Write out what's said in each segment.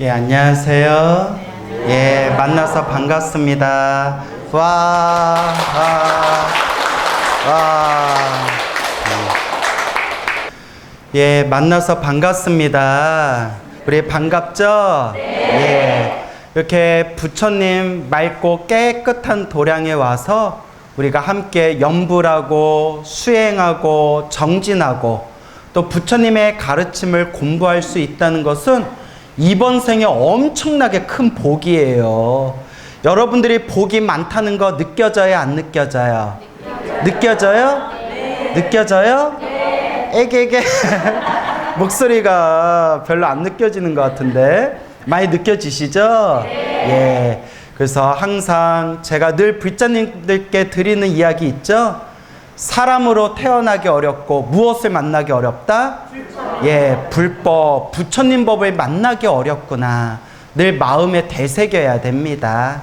예, 안녕하세요. 예, 만나서 반갑습니다. 와. 예, 만나서 반갑습니다. 우리 반갑죠? 예. 이렇게 부처님 맑고 깨끗한 도량에 와서 우리가 함께 염불하고 수행하고 정진하고 또 부처님의 가르침을 공부할 수 있다는 것은 이번 생에 엄청나게 큰 복이에요. 여러분들이 복이 많다는 거 느껴져요? 안 느껴져요? 느껴져요? 네. 느껴져요? 네. 에게게 목소리가 별로 안 느껴지는 것 같은데 많이 느껴지시죠? 네. 예. 그래서 항상 제가 늘 불자님들께 드리는 이야기 있죠? 사람으로 태어나기 어렵고 무엇을 만나기 어렵다? 예, 불법, 부처님 법을 만나기 어렵구나. 늘 마음에 되새겨야 됩니다.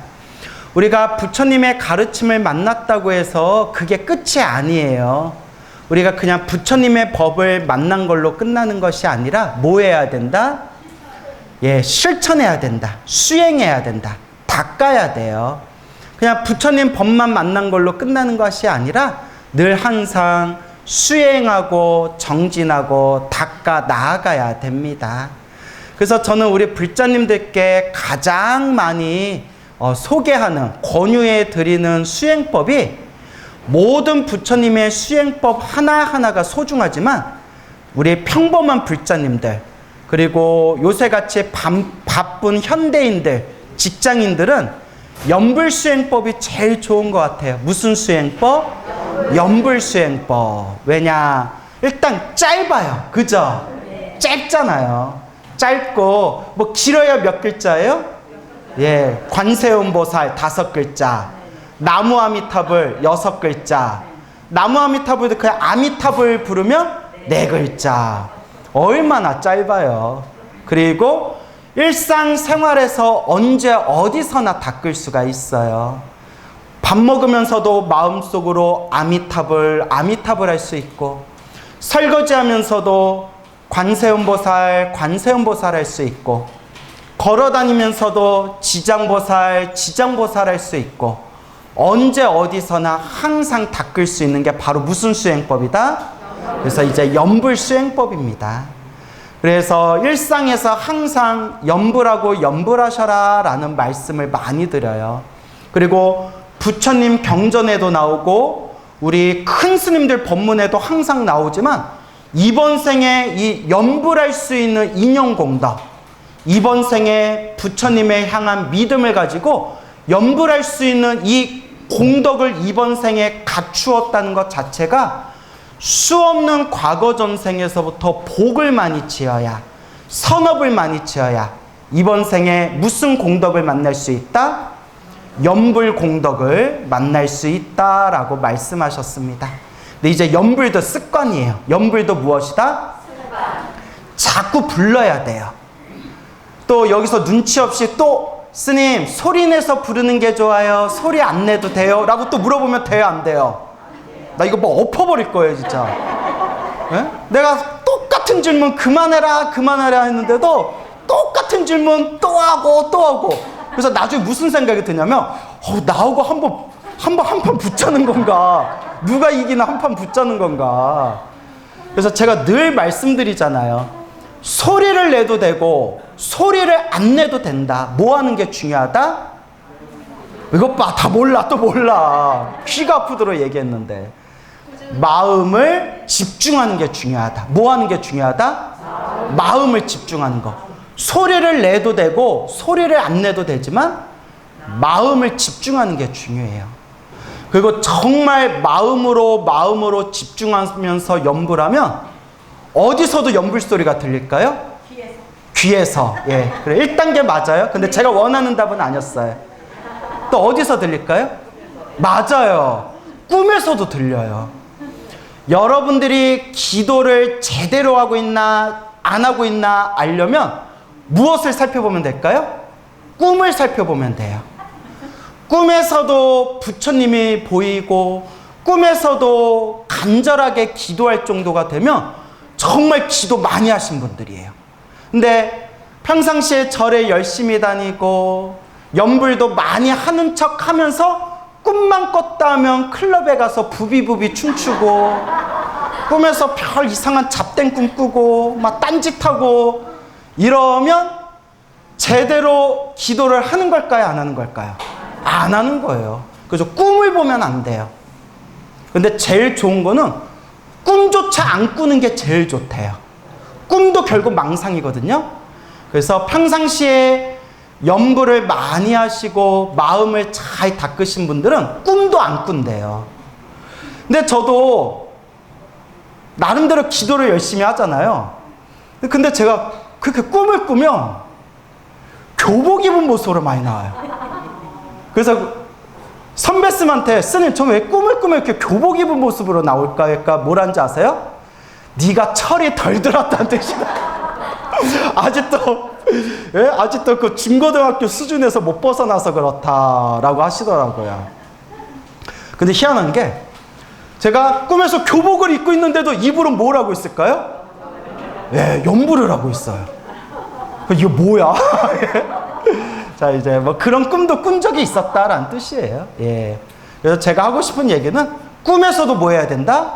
우리가 부처님의 가르침을 만났다고 해서 그게 끝이 아니에요. 우리가 그냥 부처님의 법을 만난 걸로 끝나는 것이 아니라 뭐 해야 된다? 예, 실천해야 된다. 수행해야 된다. 닦아야 돼요. 그냥 부처님 법만 만난 걸로 끝나는 것이 아니라 늘 항상 수행하고 정진하고 닦아 나아가야 됩니다. 그래서 저는 우리 불자님들께 가장 많이 소개하는, 권유해 드리는 수행법이 모든 부처님의 수행법 하나하나가 소중하지만 우리 평범한 불자님들 그리고 요새같이 바쁜 현대인들, 직장인들은 염불수행법이 제일 좋은 것 같아요. 무슨 수행법? 염불수행법. 왜냐? 일단 짧아요. 그죠? 짧잖아요. 짧고 뭐 길어야 몇 글자예요? 예, 관세음보살 5글자, 나무아미타불 6글자, 나무아미타불도 그냥 아미타불 부르면 4글자. 얼마나 짧아요. 그리고 일상생활에서 언제 어디서나 닦을 수가 있어요. 밥 먹으면서도 마음속으로 아미타불 할 수 있고, 설거지하면서도 관세음보살 할 수 있고, 걸어다니면서도 지장보살 할 수 있고, 언제 어디서나 항상 닦을 수 있는 게 바로 무슨 수행법이다? 그래서 이제 염불수행법입니다. 그래서 일상에서 항상 염불하고 염불하셔라 라는 말씀을 많이 드려요. 그리고 부처님 경전에도 나오고 우리 큰 스님들 법문에도 항상 나오지만 이번 생에 이 염불할 수 있는 인연공덕, 이번 생에 부처님에 향한 믿음을 가지고 염불할 수 있는 이 공덕을 이번 생에 갖추었다는 것 자체가 수없는 과거 전생에서부터 복을 많이 지어야, 선업을 많이 지어야 이번 생에 무슨 공덕을 만날 수 있다? 염불 공덕을 만날 수 있다라고 말씀하셨습니다. 근데 이제 염불도 습관이에요. 염불도 무엇이다? 자꾸 불러야 돼요. 또 여기서 눈치 없이 또 스님 소리 내서 부르는 게 좋아요? 소리 안 내도 돼요? 라고 또 물어보면 돼요? 안 돼요? 나 이거 뭐 엎어버릴 거예요 진짜. 네? 내가 똑같은 질문 그만해라 했는데도 똑같은 질문 또 하고 그래서 나중에 무슨 생각이 드냐면 나하고 한판 붙자는 건가, 누가 이기나 한판 붙자는 건가. 그래서 제가 늘 말씀드리잖아요. 소리를 내도 되고 소리를 안 내도 된다. 뭐 하는 게 중요하다? 이것 봐, 다 몰라, 또 몰라. 귀가 아프도록 얘기했는데 마음을 집중하는 게 중요하다. 뭐 하는 게 중요하다? 마음을 집중하는 거. 소리를 내도 되고 소리를 안 내도 되지만 마음을 집중하는 게 중요해요. 그리고 정말 마음으로 집중하면서 염불하면 어디서도 염불 소리가 들릴까요? 귀에서. 예, 그래 1단계 맞아요. 근데 제가 원하는 답은 아니었어요. 또 어디서 들릴까요? 맞아요. 꿈에서도 들려요. 여러분들이 기도를 제대로 하고 있나 안 하고 있나 알려면 무엇을 살펴보면 될까요? 꿈을 살펴보면 돼요. 꿈에서도 부처님이 보이고 꿈에서도 간절하게 기도할 정도가 되면 정말 기도 많이 하신 분들이에요. 근데 평상시에 절에 열심히 다니고 연불도 많이 하는 척 하면서 꿈만 꿨다 하면 클럽에 가서 부비부비 춤추고 꿈에서 별 이상한 잡된 꿈 꾸고 막 딴짓하고 이러면 제대로 기도를 하는 걸까요? 안 하는 걸까요? 안 하는 거예요. 그래서 꿈을 보면 안 돼요. 근데 제일 좋은 거는 꿈조차 안 꾸는 게 제일 좋대요. 꿈도 결국 망상이거든요. 그래서 평상시에 연불을 많이 하시고 마음을 잘 닦으신 분들은 꿈도 안 꾼대요. 근데 저도 나름대로 기도를 열심히 하잖아요. 근데 제가 그렇게 꿈을 꾸면 교복 입은 모습으로 많이 나와요. 그래서 선배쌤한테 스님 저 왜 꿈을 꾸면 이렇게 교복 입은 모습으로 나올까? 그러니까 뭐란지 아세요? 네가 철이 덜 들었다는 뜻이다. 아직도 그 중고등학교 수준에서 못 벗어나서 그렇다라고 하시더라고요. 근데 희한한 게 제가 꿈에서 교복을 입고 있는데도 입으로 뭘 하고 있을까요? 예, 연불을 하고 있어요. 이게 뭐야? 자, 이제 뭐 그런 꿈도 꾼 적이 있었다라는 뜻이에요. 예. 그래서 제가 하고 싶은 얘기는 꿈에서도 뭐 해야 된다?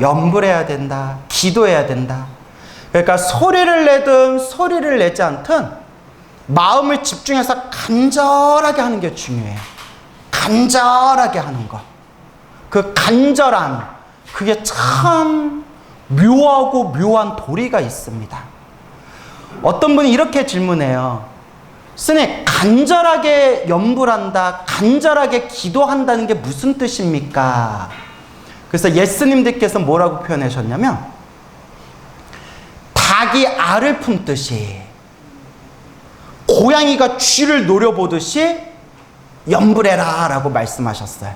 연불해야 된다. 기도해야 된다. 그러니까 소리를 내든 소리를 내지 않든 마음을 집중해서 간절하게 하는 게 중요해요. 간절하게 하는 거. 그 간절함, 그게 참 묘하고 묘한 도리가 있습니다. 어떤 분이 이렇게 질문해요. 스님, 간절하게 연불한다, 간절하게 기도한다는 게 무슨 뜻입니까? 그래서 예스님들께서 뭐라고 표현하셨냐면 닭이 알을 품듯이 고양이가 쥐를 노려보듯이 연불해라 라고 말씀하셨어요.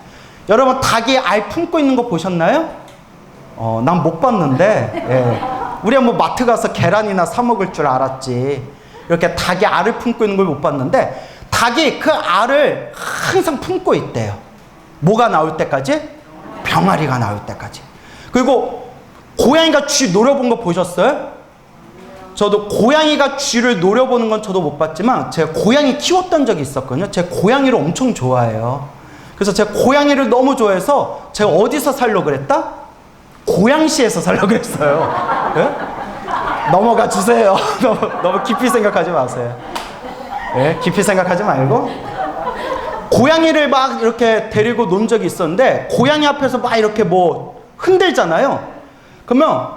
여러분 닭이 알 품고 있는 거 보셨나요? 난 못 봤는데 예. 우리가 뭐 마트 가서 계란이나 사 먹을 줄 알았지 이렇게 닭이 알을 품고 있는 걸 못 봤는데 닭이 그 알을 항상 품고 있대요. 뭐가 나올 때까지? 병아리가 나올 때까지. 그리고 고양이가 쥐 노려본 거 보셨어요? 저도 고양이가 쥐를 노려보는 건 저도 못 봤지만 제가 고양이 키웠던 적이 있었거든요. 제가 고양이를 엄청 좋아해요. 그래서 제가 고양이를 너무 좋아해서 제가 어디서 살려고 그랬다? 고양시에서 살려고 그랬어요. 네? 넘어가 주세요. 너무 깊이 생각하지 마세요. 네? 깊이 생각하지 말고 고양이를 막 이렇게 데리고 논 적이 있었는데 고양이 앞에서 막 이렇게 뭐 흔들잖아요. 그러면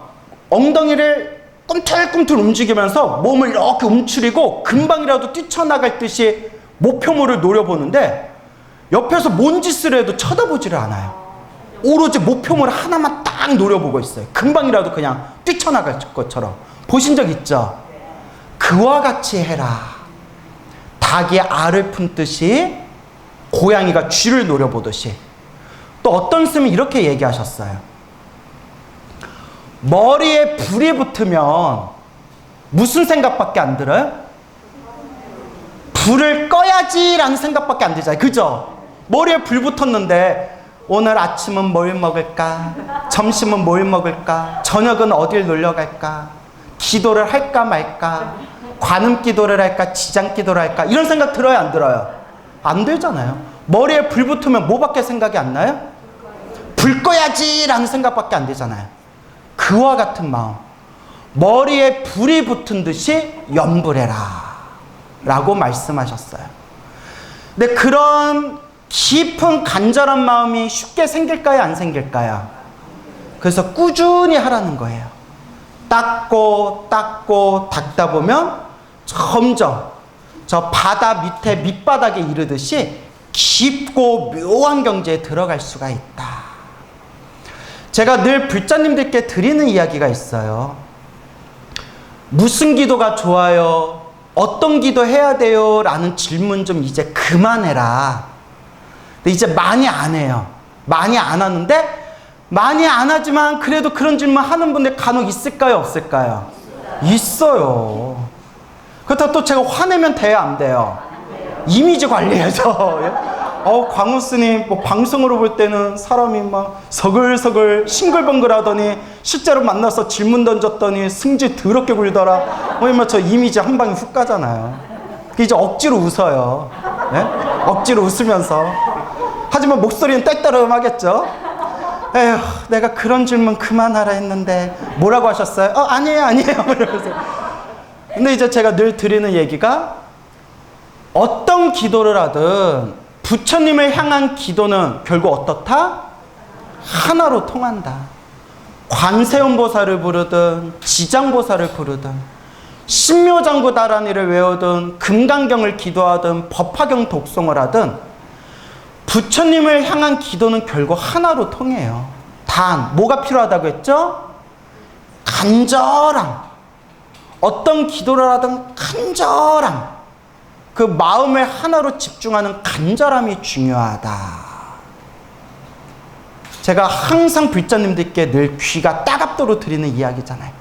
엉덩이를 꿈틀꿈틀 움직이면서 몸을 이렇게 움츠리고 금방이라도 뛰쳐나갈 듯이 목표물을 노려보는데 옆에서 뭔 짓을 해도 쳐다보지를 않아요. 오로지 목표물 하나만 딱 노려보고 있어요. 금방이라도 그냥 뛰쳐나갈 것처럼. 보신 적 있죠? 그와 같이 해라. 닭이 알을 품듯이 고양이가 쥐를 노려보듯이. 또 어떤 스님이 이렇게 얘기하셨어요. 머리에 불이 붙으면 무슨 생각밖에 안 들어요? 불을 꺼야지라는 생각밖에 안 들잖아요. 그죠? 머리에 불 붙었는데 오늘 아침은 뭘 먹을까? 점심은 뭘 먹을까? 저녁은 어딜 놀러 갈까? 기도를 할까 말까? 관음 기도를 할까? 지장 기도를 할까? 이런 생각 들어요, 안 들어요? 안 들잖아요. 머리에 불 붙으면 뭐밖에 생각이 안 나요? 불 꺼야지라는 생각밖에 안 들잖아요. 그와 같은 마음, 머리에 불이 붙은 듯이 연불해라 라고 말씀하셨어요. 근데 그런 깊은 간절한 마음이 쉽게 생길까요? 안 생길까요? 그래서 꾸준히 하라는 거예요. 닦고 닦다 보면 점점 저 바다 밑에 밑바닥에 이르듯이 깊고 묘한 경지에 들어갈 수가 있다. 제가 늘 불자님들께 드리는 이야기가 있어요. 무슨 기도가 좋아요? 어떤 기도 해야 돼요? 라는 질문 좀 이제 그만해라. 근데 이제 많이 안 해요. 많이 안 하는데 많이 안 하지만 그래도 그런 질문 하는 분들 간혹 있을까요? 없을까요? 있어요. 그렇다고 또 제가 화내면 돼요? 안 돼요? 이미지 관리해서 광우 스님 뭐 방송으로 볼 때는 사람이 막 서글서글 싱글벙글 하더니 실제로 만나서 질문 던졌더니 승질 더럽게 굴더라. 저 이미지 한 방에 훅 가잖아요. 이제 억지로 웃어요. 네? 억지로 웃으면서. 하지만 목소리는 떨떠름하겠죠. 에휴, 내가 그런 질문 그만하라 했는데 뭐라고 하셨어요? 아니에요. 이러면서. 근데 이제 제가 늘 드리는 얘기가 어떤 기도를 하든 부처님을 향한 기도는 결국 어떻다? 하나로 통한다. 관세음보살을 부르든 지장보살을 부르든 신묘장구다란이를 외우든 금강경을 기도하든 법화경 독송을 하든 부처님을 향한 기도는 결국 하나로 통해요. 단 뭐가 필요하다고 했죠? 간절함. 어떤 기도를 하든 간절함. 그 마음을 하나로 집중하는 간절함이 중요하다. 제가 항상 불자님들께 늘 귀가 따갑도록 드리는 이야기잖아요.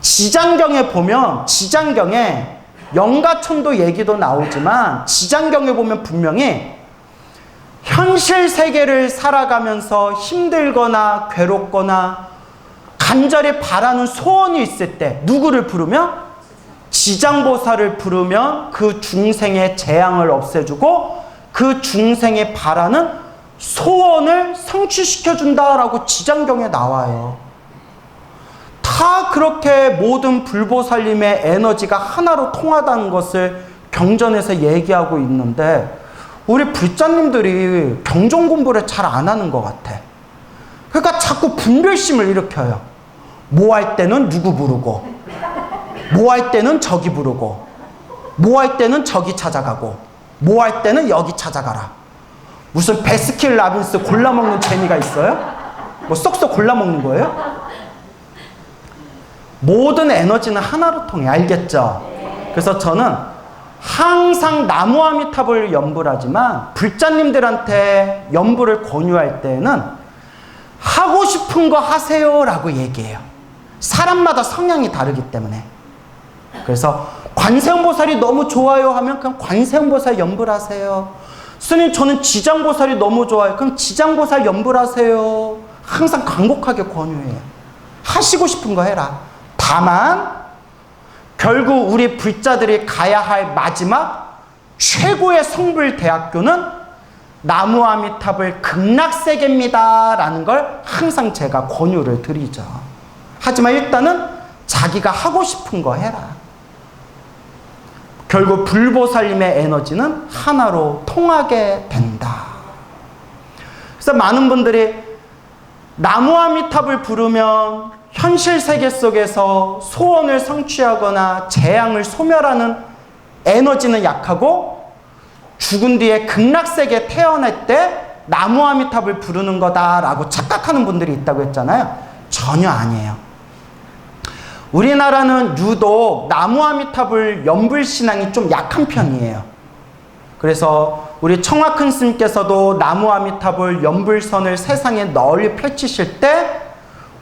지장경에 보면, 지장경에 영가천도 얘기도 나오지만 지장경에 보면 분명히 현실 세계를 살아가면서 힘들거나 괴롭거나 간절히 바라는 소원이 있을 때 누구를 부르면? 지장보살을 부르면 그 중생의 재앙을 없애주고 그 중생이 바라는 소원을 성취시켜준다라고 지장경에 나와요. 다 그렇게 모든 불보살님의 에너지가 하나로 통하다는 것을 경전에서 얘기하고 있는데 우리 불자님들이 경전 공부를 잘 안 하는 것 같아. 그러니까 자꾸 분별심을 일으켜요. 뭐 할 때는 누구 부르고, 뭐 할 때는 저기 부르고, 뭐 할 때는 저기 찾아가고, 뭐 할 때는 여기 찾아가라. 무슨 베스킨 라빈스 골라먹는 재미가 있어요? 뭐 쏙쏙 골라먹는 거예요? 모든 에너지는 하나로 통해. 알겠죠? 그래서 저는 항상 나무아미탑을 연불 하지만 불자님들한테 연불을 권유할 때는 하고 싶은 거 하세요 라고 얘기해요. 사람마다 성향이 다르기 때문에. 그래서 관세음보살이 너무 좋아요 하면 그냥 관세음보살 연불하세요. 스님 저는 지장보살이 너무 좋아요. 그럼 지장보살 연불하세요. 항상 간곡하게 권유해요. 하시고 싶은 거 해라. 다만 결국 우리 불자들이 가야 할 마지막 최고의 성불대학교는 나무아미탑을 극락세계입니다 라는 걸 항상 제가 권유를 드리죠. 하지만 일단은 자기가 하고 싶은 거 해라. 결국 불보살님의 에너지는 하나로 통하게 된다. 그래서 많은 분들이 나무아미탑을 부르면 현실 세계 속에서 소원을 성취하거나 재앙을 소멸하는 에너지는 약하고 죽은 뒤에 극락세계에 태어날 때 나무아미탑을 부르는 거다라고 착각하는 분들이 있다고 했잖아요. 전혀 아니에요. 우리나라는 유독 나무아미탑을 연불신앙이 좀 약한 편이에요. 그래서 우리 청화큰 스님께서도 나무아미탑을 연불선을 세상에 널리 펼치실 때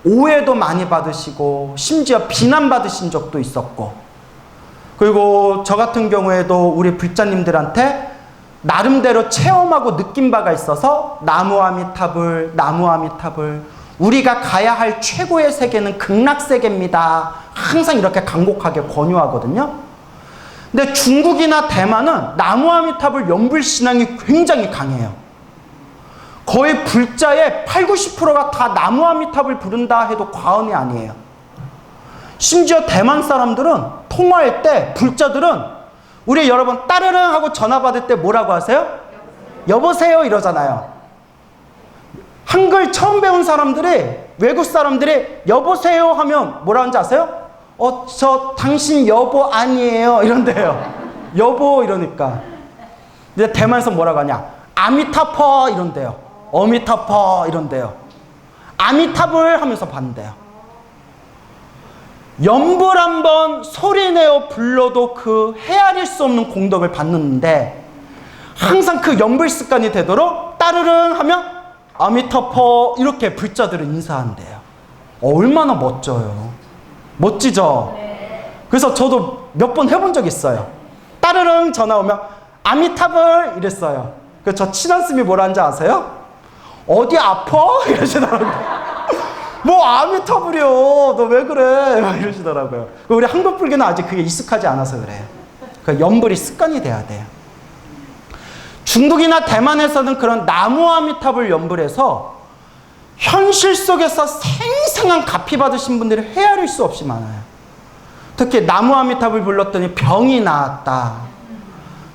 오해도 많이 받으시고 심지어 비난받으신 적도 있었고, 그리고 저 같은 경우에도 우리 불자님들한테 나름대로 체험하고 느낀 바가 있어서 나무아미탑을 우리가 가야 할 최고의 세계는 극락세계입니다. 항상 이렇게 간곡하게 권유하거든요. 근데 중국이나 대만은 나무아미탑을 연불신앙이 굉장히 강해요. 거의 불자의 80~90%가 다 나무아미탑을 부른다 해도 과언이 아니에요. 심지어 대만 사람들은 통화할 때 불자들은 우리 여러분 따르릉 하고 전화 받을 때 뭐라고 하세요? 여보세요 이러잖아요. 한글 처음 배운 사람들이, 외국 사람들이 여보세요 하면 뭐라 하는지 아세요? 저 당신 여보 아니에요 이런대요. 여보 이러니까. 근데 대만에서 뭐라고 하냐? 아미타퍼 이런대요. 어미타퍼 이런대요. 아미탑을 하면서 받는대요. 연불 한번 소리내어 불러도 그 헤아릴 수 없는 공덕을 받는데 항상 그 연불 습관이 되도록 따르릉 하면 아미타퍼 이렇게 불자들은 인사한대요. 얼마나 멋져요. 멋지죠? 그래서 저도 몇 번 해본 적 있어요. 따르릉 전화 오면 아미탑을 이랬어요. 그래서 저 친한 스님이 뭐라 하는지 아세요? 어디 아파? 이러시더라고요. 뭐 아미타불이요. 너 왜 그래? 이러시더라고요. 우리 한국 불교는 아직 그게 익숙하지 않아서 그래요. 그 연불이 습관이 돼야 돼요. 중국이나 대만에서는 그런 나무아미탑을 연불해서 현실 속에서 생생한 가피 받으신 분들이 헤아릴 수 없이 많아요. 특히 나무아미탑을 불렀더니 병이 나았다.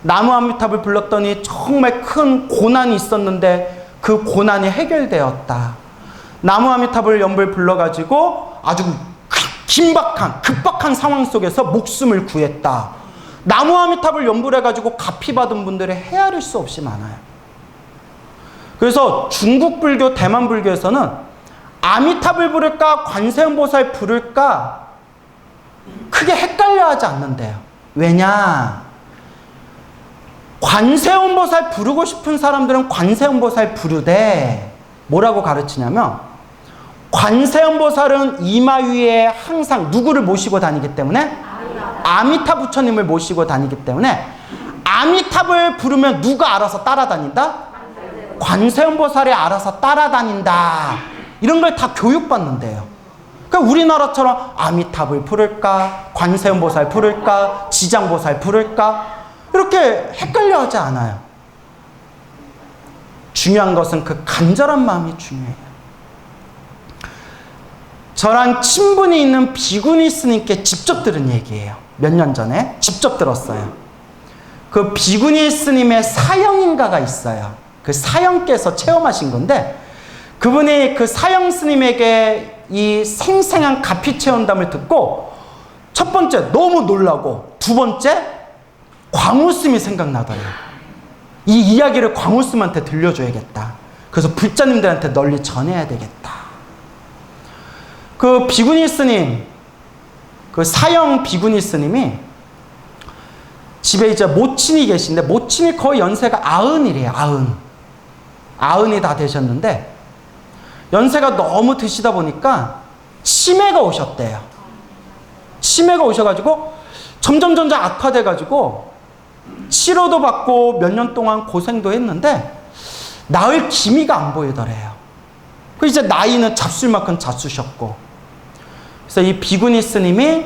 나무아미탑을 불렀더니 정말 큰 고난이 있었는데 그 고난이 해결되었다. 나무아미탑을 연불 불러가지고 아주 급박한 상황 속에서 목숨을 구했다. 나무아미탑을 연불해가지고 가피 받은 분들이 헤아릴 수 없이 많아요. 그래서 중국 불교, 대만 불교에서는 아미탑을 부를까 관세음보살 부를까 크게 헷갈려 하지 않는데요. 왜냐? 관세음보살 부르고 싶은 사람들은 관세음보살 부르되 뭐라고 가르치냐면 관세음보살은 이마 위에 항상 누구를 모시고 다니기 때문에? 아미타 부처님을 모시고 다니기 때문에 아미탑을 부르면 누가 알아서 따라다닌다? 관세음보살이 알아서 따라다닌다. 이런 걸 다 교육받는데요. 그러니까 우리나라처럼 아미탑을 부를까? 관세음보살 부를까? 지장보살 부를까? 이렇게 헷갈려 하지 않아요. 중요한 것은 그 간절한 마음이 중요해요. 저랑 친분이 있는 비구니 스님께 직접 들은 얘기예요. 몇 년 전에 직접 들었어요. 그 비구니 스님의 사형인가가 있어요. 그 사형께서 체험하신 건데 그분이 그 사형 스님에게 이 생생한 가피 체험담을 듣고 첫 번째 너무 놀라고 두 번째 광우스님이 생각나더래요. 이 이야기를 광우스님한테 들려줘야겠다. 그래서 불자님들한테 널리 전해야 되겠다. 그 비구니 스님, 그 사형 비구니 스님이 집에 이제 모친이 계신데 모친이 거의 연세가 90이래요. 90이 다 되셨는데 연세가 너무 드시다 보니까 치매가 오셨대요. 치매가 오셔가지고 점점 악화돼가지고 치료도 받고 몇 년 동안 고생도 했는데 나을 기미가 안 보이더래요. 그 이제 나이는 잡술 만큼 잡수셨고 그래서 이 비구니 스님이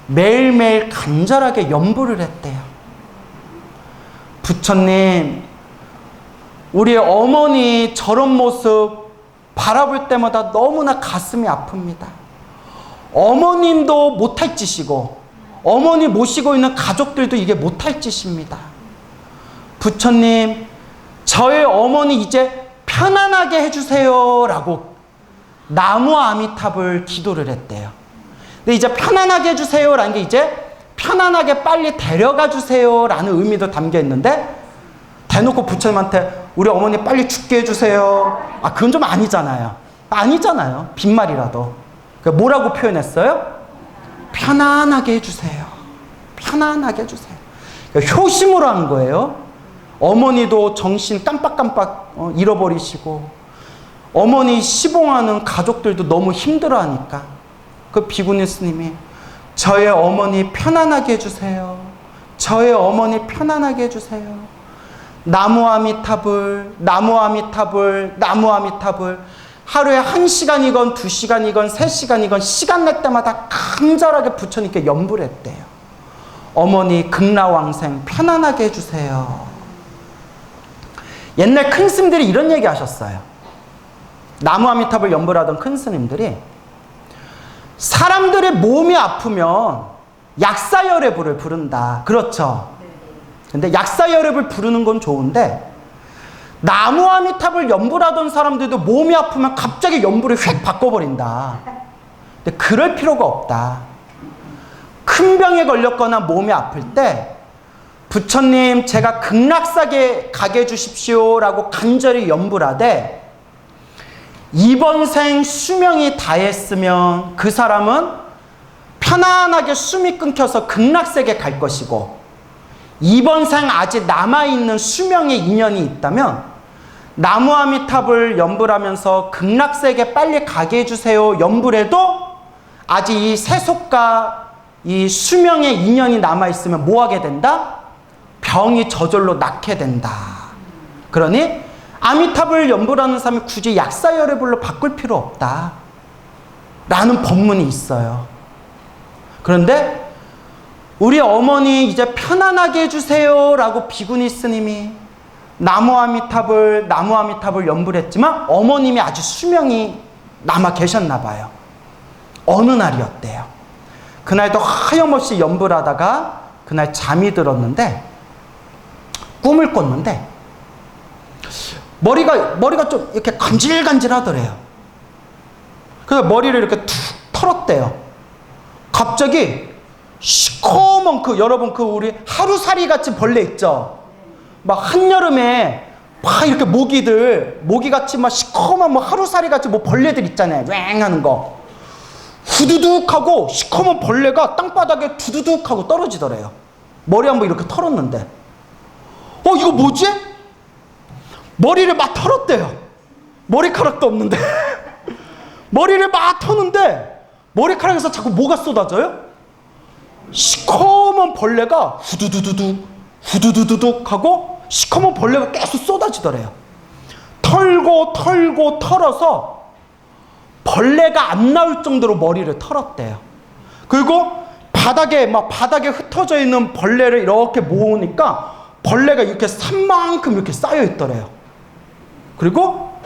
매일매일 간절하게 염불을 했대요. 부처님, 우리 어머니 저런 모습 바라볼 때마다 너무나 가슴이 아픕니다. 어머님도 못할 짓이고 어머니 모시고 있는 가족들도 이게 못할 짓입니다. 부처님, 저의 어머니 이제 편안하게 해주세요 라고 나무 아미탑을 기도를 했대요. 근데 이제 편안하게 해주세요 라는 게 이제 편안하게 빨리 데려가 주세요 라는 의미도 담겨 있는데 대놓고 부처님한테 우리 어머니 빨리 죽게 해주세요. 아, 그건 좀 아니잖아요. 아니잖아요. 빈말이라도. 그러니까 뭐라고 표현했어요? 편안하게 해주세요. 편안하게 해주세요. 그러니까 효심으로 한 거예요. 어머니도 정신 깜빡깜빡 잃어버리시고 어머니 시봉하는 가족들도 너무 힘들어하니까 그 비구니 스님이 저의 어머니 편안하게 해주세요. 저의 어머니 편안하게 해주세요. 나무 아미탑을 하루에 1시간이건 2시간이건 3시간이건 시간 낼 때마다 간절하게 부처님께 염불했대요. 어머니 극락왕생 편안하게 해주세요. 옛날 큰 스님들이 이런 얘기 하셨어요. 나무 아미탑을 염불하던 큰 스님들이 사람들의 몸이 아프면 약사열애부를 부른다. 그렇죠? 근데 약사열애부를 부르는 건 좋은데 나무 아미탑을 염불하던 사람들도 몸이 아프면 갑자기 염불을 휙 바꿔버린다. 근데 그럴 필요가 없다. 큰 병에 걸렸거나 몸이 아플 때 부처님 제가 극락사계 가게 해주십시오 라고 간절히 염불하되 이번 생 수명이 다했으면 그 사람은 편안하게 숨이 끊겨서 극락세계 갈 것이고 이번 생 아직 남아있는 수명의 인연이 있다면 나무 아미탑을 염불하면서 극락세계 빨리 가게 해주세요 염불해도 아직 이 세속과 이 수명의 인연이 남아있으면 뭐 하게 된다? 병이 저절로 낫게 된다. 그러니 아미탑을 염불하는 사람이 굳이 약사열애불로 바꿀 필요 없다 라는 법문이 있어요. 그런데 우리 어머니 이제 편안하게 해주세요 라고 비구니 스님이 나무 아미탑을 염불했지만 어머님이 아직 수명이 남아 계셨나 봐요. 어느 날이었대요. 그날도 하염없이 염불하다가 그날 잠이 들었는데 꿈을 꿨는데 머리가 좀 이렇게 간질간질하더래요. 그래서 머리를 이렇게 툭 털었대요. 갑자기 시커먼 여러분 우리 하루살이 같이 벌레 있죠? 막 한여름에 막 이렇게 모기같이 막 시커먼 하루살이 같이 벌레들 있잖아요. 왱 하는 거. 후두둑 하고 시커먼 벌레가 땅바닥에 두두둑 하고 떨어지더래요. 머리 한번 이렇게 털었는데. 이거 뭐지? 머리를 막 털었대요. 머리카락도 없는데 머리를 막 터는데 머리카락에서 자꾸 뭐가 쏟아져요? 시커먼 벌레가 후두두두둑 하고 시커먼 벌레가 계속 쏟아지더래요. 털고 털어서 벌레가 안 나올 정도로 머리를 털었대요. 그리고 바닥에 흩어져 있는 벌레를 이렇게 모으니까 벌레가 이렇게 산만큼 이렇게 쌓여 있더래요. 그리고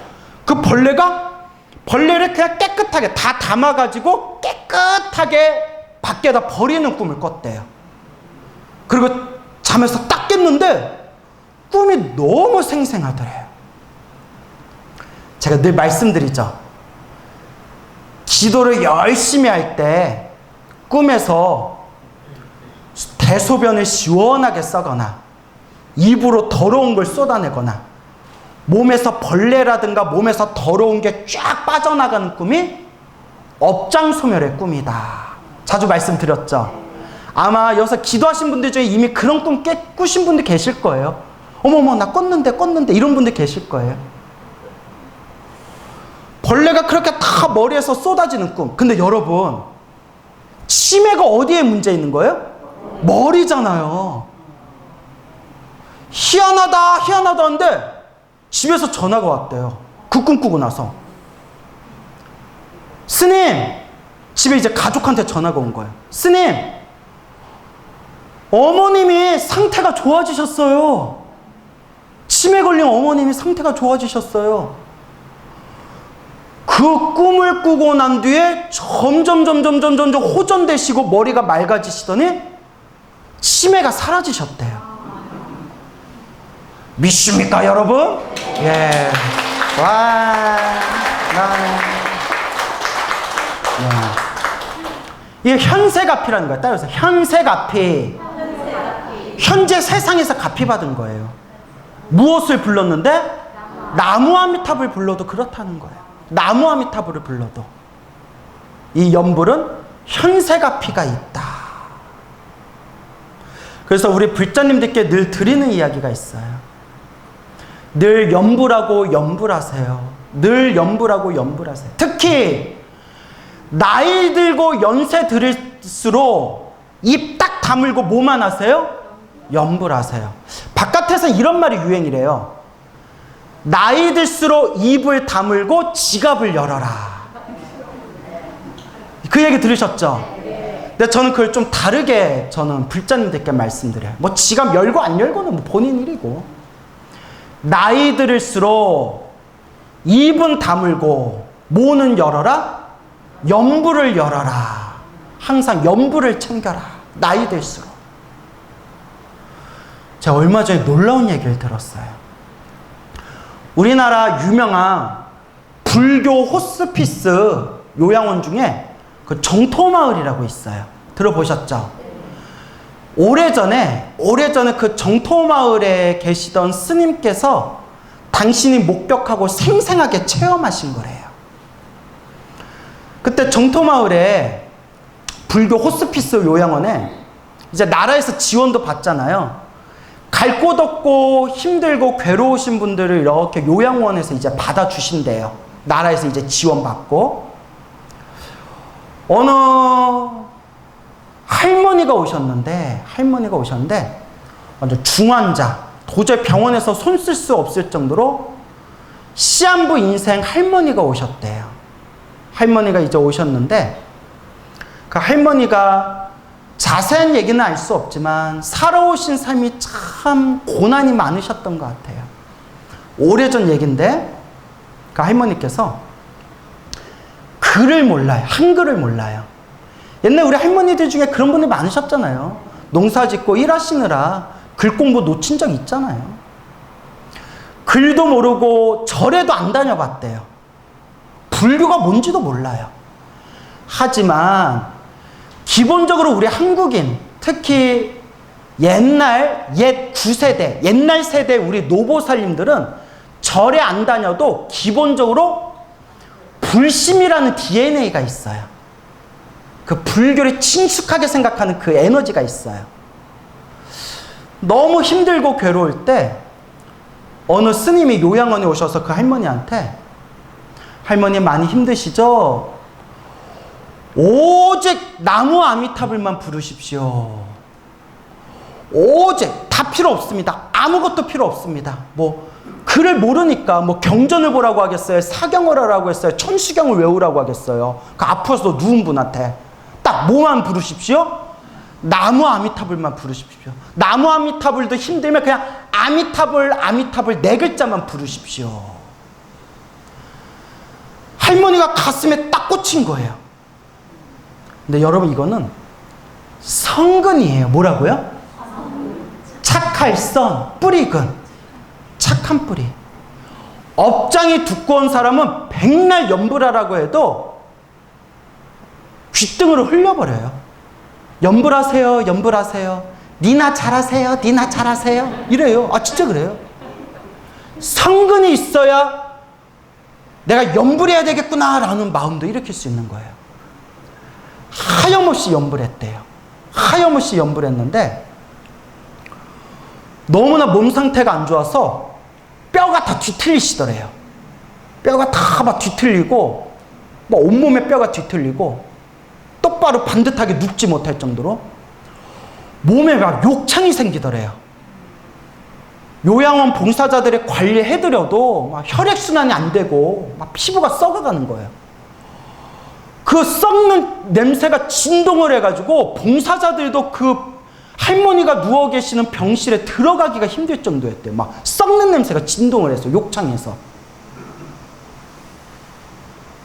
그 벌레를 그냥 깨끗하게 다 담아가지고 깨끗하게 밖에다 버리는 꿈을 꿨대요. 그리고 잠에서 딱 깼는데 꿈이 너무 생생하더래요. 제가 늘 말씀드리죠. 기도를 열심히 할 때 꿈에서 대소변을 시원하게 싸거나 입으로 더러운 걸 쏟아내거나 몸에서 벌레라든가 몸에서 더러운 게 쫙 빠져나가는 꿈이 업장소멸의 꿈이다. 자주 말씀드렸죠. 아마 여기서 기도하신 분들 중에 이미 그런 꿈 꾸신 분들 계실 거예요. 어머머 나 껐는데 이런 분들 계실 거예요. 벌레가 그렇게 다 머리에서 쏟아지는 꿈. 근데 여러분 치매가 어디에 문제 있는 거예요? 머리잖아요. 희한하다 하는데 집에서 전화가 왔대요. 그 꿈 꾸고 나서. 스님, 집에 이제 가족한테 전화가 온 거예요. 스님, 어머님이 상태가 좋아지셨어요. 치매 걸린 어머님이 상태가 좋아지셨어요. 그 꿈을 꾸고 난 뒤에 점점 호전되시고 머리가 맑아지시더니 치매가 사라지셨대요. 믿습니까, 여러분? 예. 와. 이게 현세가피라는 거예요. 따라서 현세가피. 현재 세상에서 가피 받은 거예요. 무엇을 불렀는데? 나무아미타불 불러도 그렇다는 거예요. 나무아미타불을 불러도 이 연불은 현세가피가 있다. 그래서 우리 불자님들께 늘 드리는 이야기가 있어요. 늘 연불하고 연불하세요. 늘 연불하고 연불하세요. 특히 나이 들고 연세 들을수록 입 딱 다물고 뭐만 하세요? 연불하세요. 바깥에서 이런 말이 유행이래요. 나이 들수록 입을 다물고 지갑을 열어라. 그 얘기 들으셨죠? 근데 저는 그걸 좀 다르게 저는 불자님들께 말씀드려요. 뭐 지갑 열고 안 열고는 뭐 본인 일이고, 나이 들을수록 입은 다물고 뭐는 열어라? 연불을 열어라. 항상 연불을 챙겨라. 나이 들수록. 제가 얼마 전에 놀라운 얘기를 들었어요. 우리나라 유명한 불교 호스피스 요양원 중에 그 정토마을이라고 있어요. 들어보셨죠? 오래전에 그 정토마을에 계시던 스님께서 당신이 목격하고 생생하게 체험하신 거래요. 그때 정토마을에 불교 호스피스 요양원에 이제 나라에서 지원도 받잖아요. 갈 곳 없고 힘들고 괴로우신 분들을 이렇게 요양원에서 이제 받아주신대요. 나라에서 이제 지원받고. 어느 할머니가 오셨는데 완전 중환자, 도저히 병원에서 손 쓸 수 없을 정도로 시한부 인생 할머니가 오셨대요. 할머니가 이제 오셨는데 그 할머니가 자세한 얘기는 알 수 없지만 살아오신 삶이 참 고난이 많으셨던 것 같아요. 오래전 얘기인데 그 할머니께서 글을 몰라요. 한글을 몰라요. 옛날 우리 할머니들 중에 그런 분이 많으셨잖아요. 농사 짓고 일하시느라 글 공부 놓친 적 있잖아요. 글도 모르고 절에도 안 다녀봤대요. 불교가 뭔지도 몰라요. 하지만 기본적으로 우리 한국인, 특히 옛 9세대, 옛날 세대 우리 노보살님들은 절에 안 다녀도 기본적으로 불심이라는 DNA가 있어요. 그 불교를 친숙하게 생각하는 그 에너지가 있어요. 너무 힘들고 괴로울 때 어느 스님이 요양원에 오셔서 그 할머니한테 할머니 많이 힘드시죠? 오직 나무 아미타불만 부르십시오. 오직 다 필요 없습니다. 아무것도 필요 없습니다. 뭐 글을 모르니까 뭐 경전을 보라고 하겠어요? 사경을 하라고 했어요? 천수경을 외우라고 하겠어요? 그 앞으로서 누운 분한테 딱 뭐만 부르십시오? 나무 아미타불만 부르십시오. 나무 아미타불도 힘들면 그냥 아미타불 네 글자만 부르십시오. 할머니가 가슴에 딱 꽂힌 거예요. 근데 여러분 이거는 성근이에요. 뭐라고요? 착할 선, 뿌리근. 착한 뿌리. 업장이 두꺼운 사람은 백날 연불하라고 해도 귓등으로 흘려버려요. 연불하세요, 연불하세요. 니나 잘하세요, 니나 잘하세요. 이래요. 아, 진짜 그래요. 성근이 있어야 내가 연불해야 되겠구나라는 마음도 일으킬 수 있는 거예요. 하염없이 연불했대요. 하염없이 연불했는데 너무나 몸 상태가 안 좋아서 뼈가 다 뒤틀리시더래요. 뼈가 다 막 뒤틀리고 뭐 온몸에 뼈가 뒤틀리고 똑바로 반듯하게 눕지 못할 정도로 몸에 막 욕창이 생기더래요. 요양원 봉사자들이 관리해드려도 막 혈액순환이 안 되고 막 피부가 썩어가는 거예요. 그 썩는 냄새가 진동을 해가지고 봉사자들도 그 할머니가 누워 계시는 병실에 들어가기가 힘들 정도였대요. 막 썩는 냄새가 진동을 해서 욕창에서.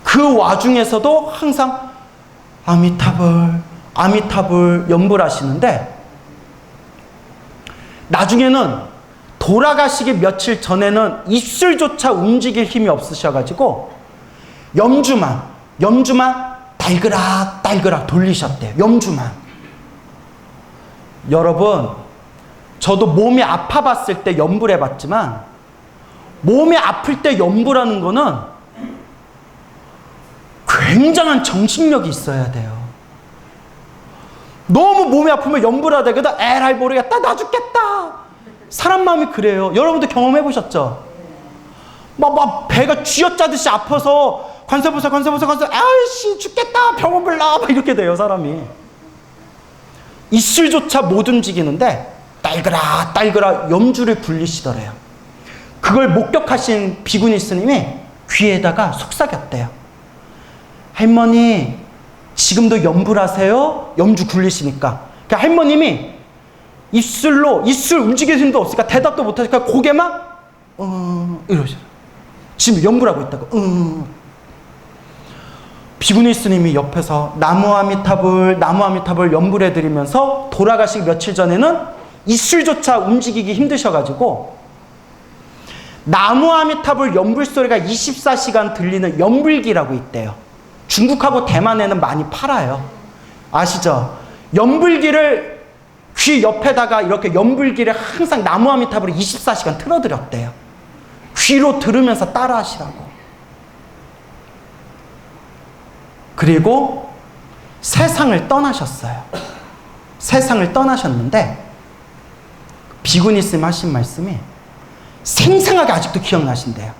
그 와중에서도 항상 아미타불, 아미타불 연불하시는데 나중에는 돌아가시기 며칠 전에는 입술조차 움직일 힘이 없으셔가지고 염주만 달그락 돌리셨대요. 염주만. 여러분, 저도 몸이 아파봤을 때 연불해봤지만 몸이 아플 때 연불하는 거는 굉장한 정신력이 있어야 돼요. 너무 몸이 아프면 연불하다가 에라이 모르겠다, 나 죽겠다. 사람 마음이 그래요. 여러분도 경험해보셨죠? 막 배가 쥐어짜듯이 아파서 관세보살 아이씨 죽겠다, 병원 불러, 막 이렇게 돼요, 사람이. 입술조차 못 움직이는데 딸그락 염주를 굴리시더래요. 그걸 목격하신 비구니 스님이 귀에다가 속삭였대요. 할머니 지금도 연불하세요? 염주 굴리시니까. 그러니까 할머님이 입술 움직일 힘도 없으니까 대답도 못하니까 고개만 이러죠. 지금 연불하고 있다고. 비구니 스님이 옆에서 나무 아미타불 연불해드리면서 돌아가시기 며칠 전에는 입술조차 움직이기 힘드셔가지고 나무 아미타불 연불 소리가 24시간 들리는 연불기라고 있대요. 중국하고 대만에는 많이 팔아요. 아시죠? 연불기를 귀 옆에다가 이렇게 연불기를 항상 나무 아미타불을 24시간 틀어드렸대요. 귀로 들으면서 따라 하시라고. 그리고 세상을 떠나셨어요. 세상을 떠나셨는데 비구니 스님 하신 말씀이 생생하게 아직도 기억나신대요.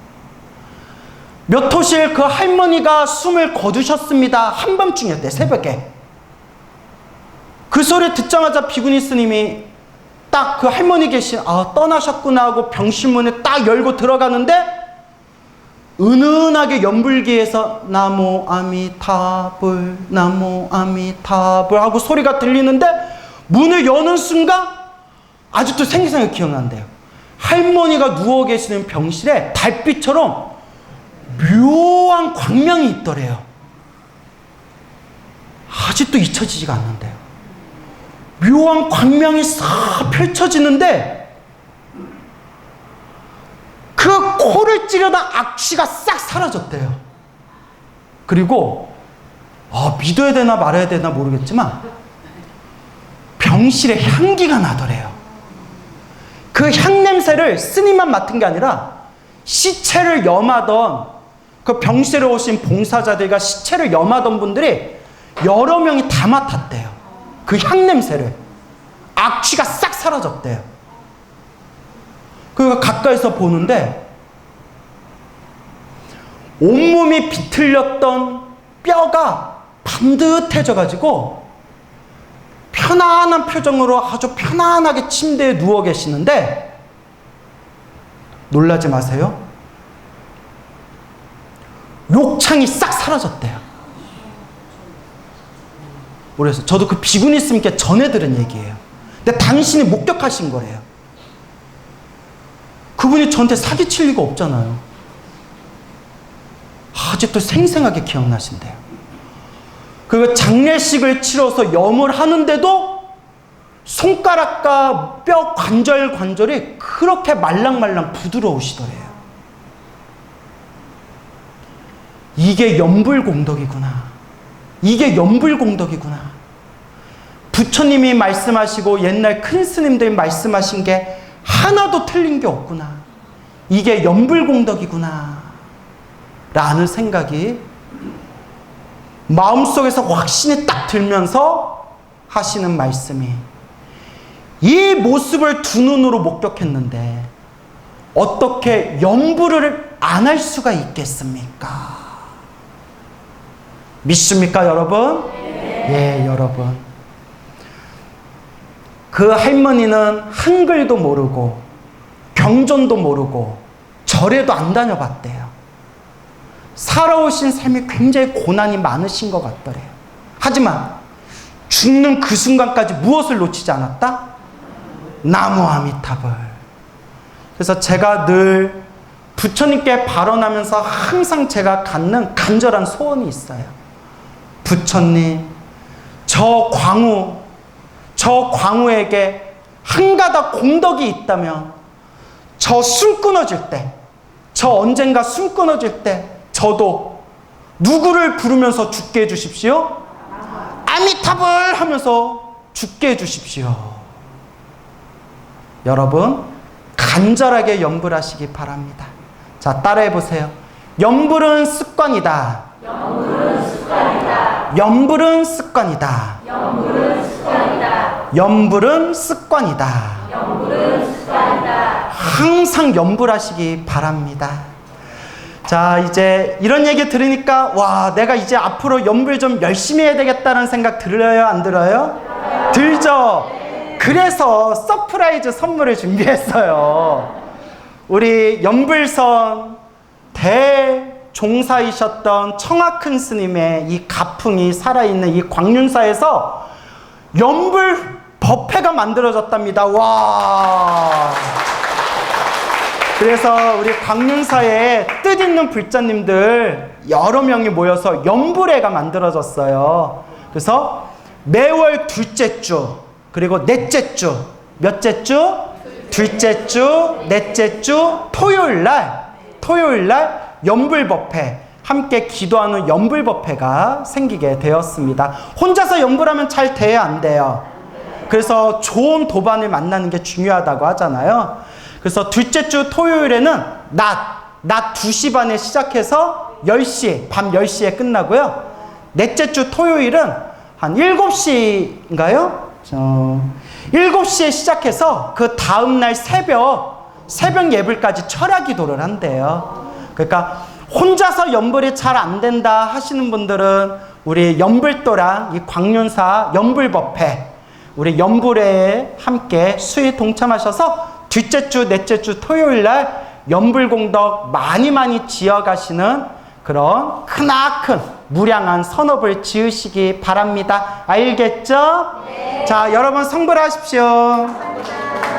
몇 호실 그 할머니가 숨을 거두셨습니다. 한밤중이었대요. 새벽에. 그 소리 듣자마자 비구니 스님이 딱 그 할머니 계신 떠나셨구나 하고 병실문을 딱 열고 들어가는데 은은하게 연불기에서 나무 아미타불 하고 소리가 들리는데 문을 여는 순간 아직도 생생하게 기억난대요. 할머니가 누워 계시는 병실에 달빛처럼 묘한 광명이 있더래요. 아직도 잊혀지지가 않는데요. 묘한 광명이 싹 펼쳐지는데 그 코를 찌르던 악취가 싹 사라졌대요. 그리고 믿어야 되나 말아야 되나 모르겠지만 병실에 향기가 나더래요. 그 향냄새를 스님만 맡은 게 아니라 시체를 염하던 그 병실에 오신 봉사자들과 시체를 염하던 분들이 여러 명이 다 맡았대요. 그 향냄새를. 악취가 싹 사라졌대요. 그리고 가까이서 보는데 온몸이 비틀렸던 뼈가 반듯해져가지고 편안한 표정으로 아주 편안하게 침대에 누워 계시는데 놀라지 마세요. 욕창이 싹 사라졌대요. 그래서 저도 그 비구니 스님께 전해 들은 얘기예요. 근데 당신이 목격하신 거래요. 그분이 저한테 사기칠 리가 없잖아요. 아직도 생생하게 기억나신대요. 그리고 장례식을 치러서 염을 하는데도 손가락과 뼈 관절이 그렇게 말랑말랑 부드러우시더래요. 이게 연불공덕이구나. 이게 연불공덕이구나. 부처님이 말씀하시고 옛날 큰 스님들이 말씀하신 게 하나도 틀린 게 없구나. 이게 연불공덕이구나. 라는 생각이 마음속에서 확신이 딱 들면서 하시는 말씀이, 이 모습을 두 눈으로 목격했는데 어떻게 연불을 안 할 수가 있겠습니까? 믿습니까, 여러분? 네. 예, 여러분. 그 할머니는 한글도 모르고 경전도 모르고 절에도 안 다녀봤대요. 살아오신 삶이 굉장히 고난이 많으신 것 같더래요. 하지만 죽는 그 순간까지 무엇을 놓치지 않았다? 나무 아미타불. 그래서 제가 늘 부처님께 발언하면서 항상 제가 갖는 간절한 소원이 있어요. 부처님, 저 광우에게 한 가닥 공덕이 있다면 저 숨 끊어질 때, 저 언젠가 숨 끊어질 때 저도 누구를 부르면서 죽게 해주십시오? 아미타불 하면서 죽게 해주십시오. 여러분, 간절하게 염불하시기 바랍니다. 자, 따라해보세요. 염불은 습관이다. 염불은 습관이다. 염불은 습관이다. 염불은 습관이다. 염불은 습관이다. 염불은 습관이다. 항상 염불하시기 바랍니다. 자, 이제 이런 얘기 들으니까 와, 내가 이제 앞으로 염불 좀 열심히 해야 되겠다는 생각 들어요, 안 들어요? 들죠? 그래서 서프라이즈 선물을 준비했어요. 우리 염불선 대종사이셨던 청하큰 스님의 이 가풍이 살아있는 이 광륜사에서 염불 법회가 만들어졌답니다. 와. 그래서 우리 광륜사에 뜻있는 불자님들 여러 명이 모여서 염불회가 만들어졌어요. 그래서 매월 둘째 주, 그리고 넷째 주, 몇째 주? 둘째 주, 넷째 주, 토요일 날 염불법회, 함께 기도하는 염불법회가 생기게 되었습니다. 혼자서 염불하면 잘 돼요, 안 돼요? 그래서 좋은 도반을 만나는 게 중요하다고 하잖아요. 그래서 둘째 주 토요일에는 낮 2시 반에 시작해서 10시, 밤 10시에 끝나고요. 넷째 주 토요일은 한 7시인가요? 7시에 시작해서 그 다음날 새벽 예불까지 철야 기도를 한대요. 그러니까 혼자서 염불이 잘 안 된다 하시는 분들은 우리 염불도랑 이 광륜사 염불법회, 우리 염불회에 함께 수위 동참하셔서 둘째 주, 넷째 주 토요일 날 염불공덕 많이 지어가시는 그런 크나큰 무량한 선업을 지으시기 바랍니다. 알겠죠? 네. 자, 여러분 성불하십시오. 감사합니다.